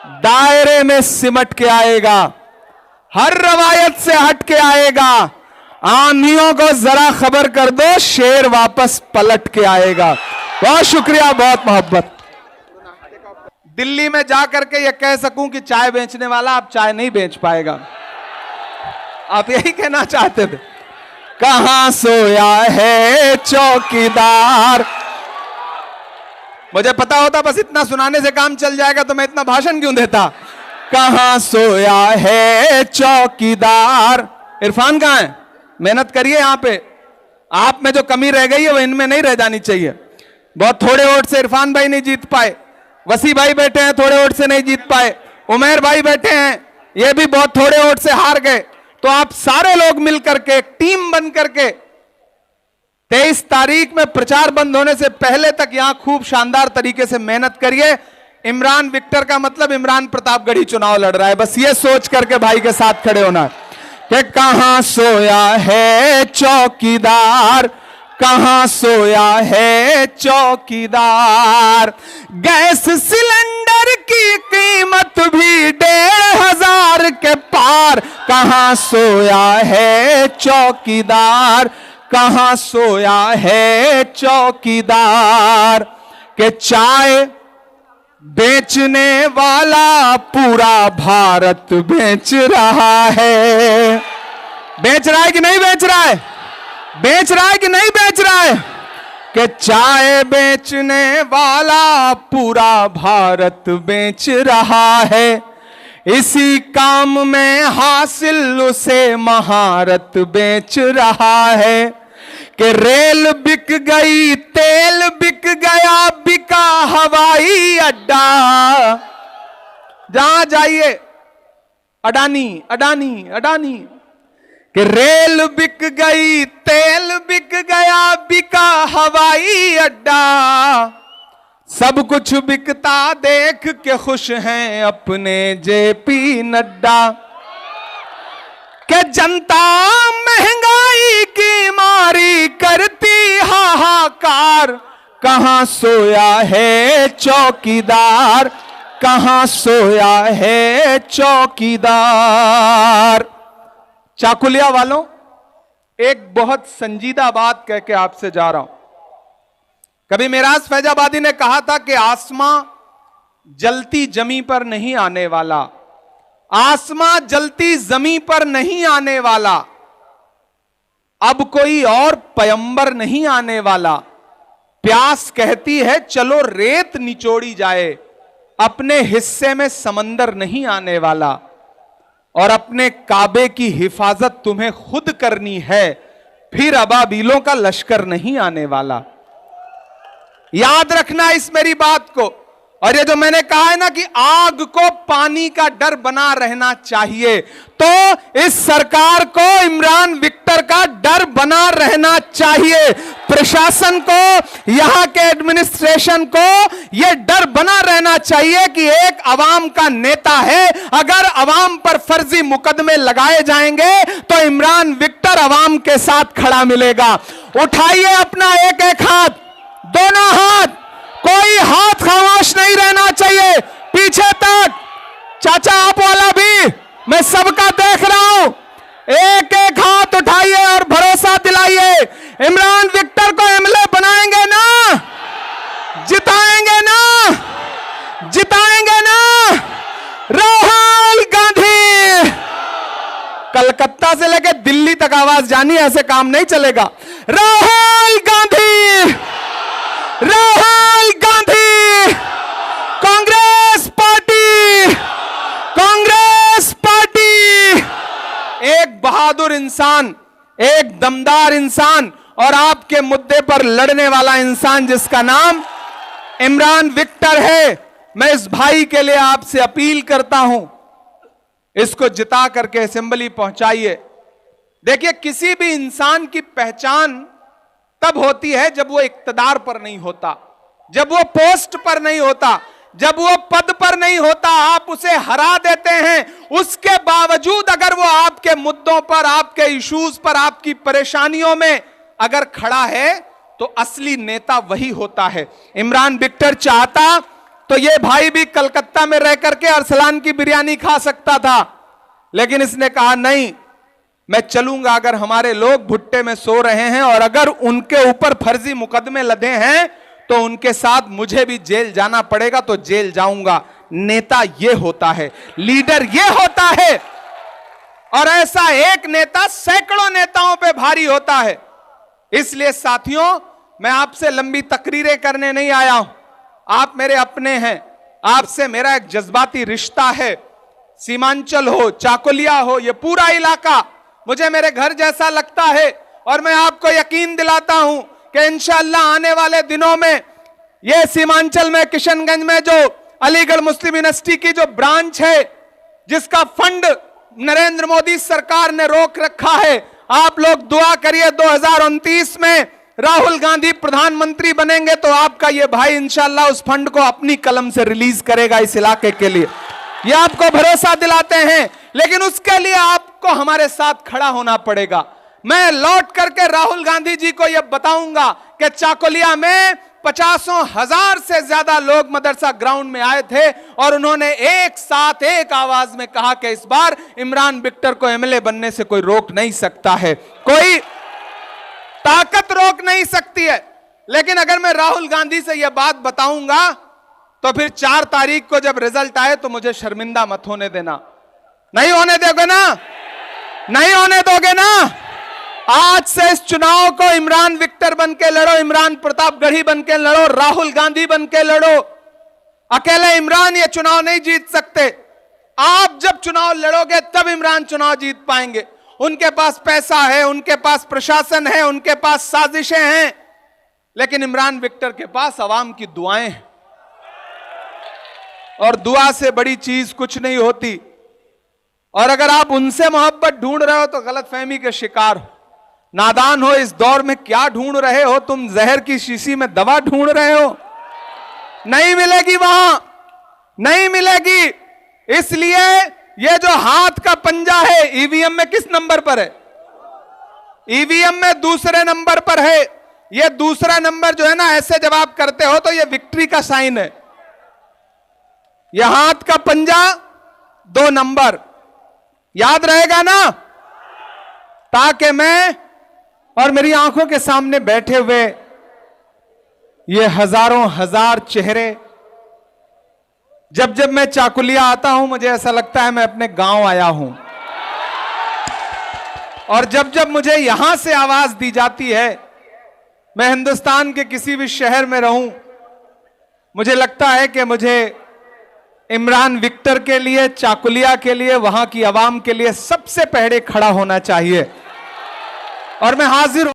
दायरे में सिमट के आएगा, हर रवायत से हट के आएगा। आंधियों को जरा खबर कर दो, शेर वापस पलट के आएगा। बहुत शुक्रिया, बहुत मोहब्बत। दिल्ली में जाकर के ये कह सकूं कि चाय बेचने वाला अब चाय नहीं बेच पाएगा। आप यही कहना चाहते थे। कहां सोया है चौकीदार। मुझे पता होता बस इतना सुनाने से काम चल जाएगा तो मैं इतना भाषण क्यों देता। कहां सोया है चौकीदार। इरफान कहां है? मेहनत करिए यहां पे। आप में जो कमी रह गई है वो इनमें नहीं रह जानी चाहिए। बहुत थोड़े वोट से इरफान भाई नहीं जीत पाए, वसी भाई बैठे हैं थोड़े वोट से नहीं जीत पाए, उमेर भाई बैठे हैं ये भी बहुत थोड़े वोट से हार गए। तो आप सारे लोग मिलकर के एक टीम बन करके 23 तारीख में प्रचार बंद होने से पहले तक यहां खूब शानदार तरीके से मेहनत करिए। इमरान विक्टर का मतलब इमरान प्रतापगढ़ी चुनाव लड़ रहा है, बस ये सोच करके भाई के साथ खड़े होना कि कहां सोया है चौकीदार, कहां सोया है चौकीदार। गैस सिलेंडर की कीमत भी 1500 के पार। कहां सोया है चौकीदार, कहां सोया है चौकीदार। के चाय बेचने वाला पूरा भारत बेच रहा है। बेच रहा है कि नहीं बेच रहा है? बेच रहा है कि नहीं बेच रहा है? कि चाय बेचने वाला पूरा भारत बेच रहा है। इसी काम में हासिल उसे महारत बेच रहा है। कि रेल बिक गई, तेल बिक गया, बिका हवाई अड्डा। जहां जाइए अडानी अडानी अडानी। कि रेल बिक गई, तेल बिक गया, बिका हवाई अड्डा। सब कुछ बिकता देख के खुश हैं अपने जेपी नड्डा। कि जनता महंगाई की मारी करती हाहाकार। कहां सोया है चौकीदार, कहां सोया है चौकीदार। चाकुलिया वालों, एक बहुत संजीदा बात कह के आपसे जा रहा हूं। कभी मेराज फैजाबादी ने कहा था कि आसमां जलती जमी पर नहीं आने वाला, आसमां जलती जमी पर नहीं आने वाला। अब कोई और पयंबर नहीं आने वाला। प्यास कहती है चलो रेत निचोड़ी जाए, अपने हिस्से में समंदर नहीं आने वाला। और अपने काबे की हिफाजत तुम्हें खुद करनी है, फिर अबाबीलों का लश्कर नहीं आने वाला। याद रखना इस मेरी बात को। और ये जो मैंने कहा है ना कि आग को पानी का डर बना रहना चाहिए, तो इस सरकार को इमरान विक्टर का डर बना रहना चाहिए। प्रशासन को, यहां के एडमिनिस्ट्रेशन को यह डर बना रहना चाहिए कि एक अवाम का नेता है, अगर अवाम पर फर्जी मुकदमे लगाए जाएंगे तो इमरान विक्टर अवाम के साथ खड़ा मिलेगा। उठाइए अपना एक एक हाथ, दोनों हाथ, कोई हाथ खामोश नहीं रहना चाहिए। पीछे तक चाचा आप वाला भी, मैं सबका देख रहा हूं। एक एक हाथ उठाइए और भरोसा दिलाइए, इमरान विक्टर को एमएलए बनाएंगे ना, जिताएंगे ना, जिताएंगे ना। राहुल गांधी। कलकत्ता से लेकर दिल्ली तक आवाज जानी, ऐसे काम नहीं चलेगा। Rahul Gandhi, Rahul Gandhi, Congress party, Congress party. एक बहादुर इंसान, एक दमदार इंसान और आपके मुद्दे पर लड़ने वाला इंसान जिसका नाम इमरान विक्टर है। मैं इस भाई के लिए आपसे अपील करता हूं, इसको जिता करके असेंबली पहुंचाइए। देखिए, किसी भी इंसान की पहचान तब होती है जब वो इक्तदार पर नहीं होता, जब वो पोस्ट पर नहीं होता, जब वो पद पर नहीं होता। आप उसे हरा देते हैं, उसके बावजूद अगर वो आपके मुद्दों पर, आपके इश्यूज पर, आपकी परेशानियों में अगर खड़ा है तो असली नेता वही होता है। इमरान विक्टर चाहता तो ये भाई भी कलकत्ता में रह करके अरसलान की बिरयानी खा सकता था, लेकिन इसने कहा नहीं, मैं चलूंगा अगर हमारे लोग भुट्टे में सो रहे हैं और अगर उनके ऊपर फर्जी मुकदमे लदे हैं तो उनके साथ मुझे भी जेल जाना पड़ेगा तो जेल जाऊंगा। नेता ये होता है, लीडर ये होता है, और ऐसा एक नेता सैकड़ों नेताओं पे भारी होता है। इसलिए साथियों, मैं आपसे लंबी तकरीरें करने नहीं आया हूं, आप मेरे अपने हैं, आपसे मेरा एक जज्बाती रिश्ता है। सीमांचल हो, चाकुलिया हो, ये पूरा इलाका मुझे मेरे घर जैसा लगता है, और मैं आपको यकीन दिलाता हूं कि इंशाअल्लाह आने वाले दिनों में ये सीमांचल में किशनगंज में जो अलीगढ़ मुस्लिम यूनिवर्सिटी की जो ब्रांच है, जिसका फंड नरेंद्र मोदी सरकार ने रोक रखा है, आप लोग दुआ करिए 2029 में राहुल गांधी प्रधानमंत्री बनेंगे तो आपका ये भाई इंशाअल्लाह उस फंड को अपनी कलम से रिलीज करेगा इस इलाके के लिए। ये आपको भरोसा दिलाते हैं, लेकिन उसके लिए आपको हमारे साथ खड़ा होना पड़ेगा। मैं लौट करके राहुल गांधी जी को यह बताऊंगा कि चाकुलिया में 50,000 से ज्यादा लोग मदरसा ग्राउंड में आए थे और उन्होंने एक साथ एक आवाज में कहा कि इस बार इमरान विक्टर को एमएलए बनने से कोई रोक नहीं सकता है, कोई ताकत रोक नहीं सकती है। लेकिन अगर मैं राहुल गांधी से यह बात बताऊंगा तो फिर 4 तारीख को जब रिजल्ट आए तो मुझे शर्मिंदा मत होने देना। नहीं होने दोगे ना? नहीं होने दोगे ना? आज से इस चुनाव को इमरान विक्टर बन के लड़ो, इमरान प्रतापगढ़ी बन के लड़ो, राहुल गांधी बन के लड़ो। अकेले इमरान ये चुनाव नहीं जीत सकते। आप जब चुनाव लड़ोगे तब इमरान चुनाव जीत पाएंगे। उनके पास पैसा है, उनके पास प्रशासन है, उनके पास साजिशें हैं, लेकिन इमरान विक्टर के पास अवाम की दुआएं हैं, और दुआ से बड़ी चीज कुछ नहीं होती। और अगर आप उनसे मोहब्बत ढूंढ रहे हो तो गलतफहमी के शिकार हो, नादान हो। इस दौर में क्या ढूंढ रहे हो तुम? जहर की शीशी में दवा ढूंढ रहे हो? नहीं मिलेगी, वहां नहीं मिलेगी। इसलिए ये जो हाथ का पंजा है ईवीएम में किस नंबर पर है? ईवीएम में दूसरे नंबर पर है। ये दूसरा नंबर जो है ना, ऐसे जब आप करते हो तो ये विक्ट्री का साइन है। यह हाथ का पंजा 2 नंबर याद रहेगा ना, ताकि मैं और मेरी आंखों के सामने बैठे हुए ये हजारों हजार चेहरे, जब जब मैं चाकुलिया आता हूं मुझे ऐसा लगता है मैं अपने गांव आया हूं, और जब जब मुझे यहां से आवाज दी जाती है, मैं हिंदुस्तान के किसी भी शहर में रहूं, मुझे लगता है कि मुझे इमरान विक्टर के लिए, चाकुलिया के लिए, वहां की आवाम के लिए सबसे पहले खड़ा होना चाहिए। और मैं हाजिर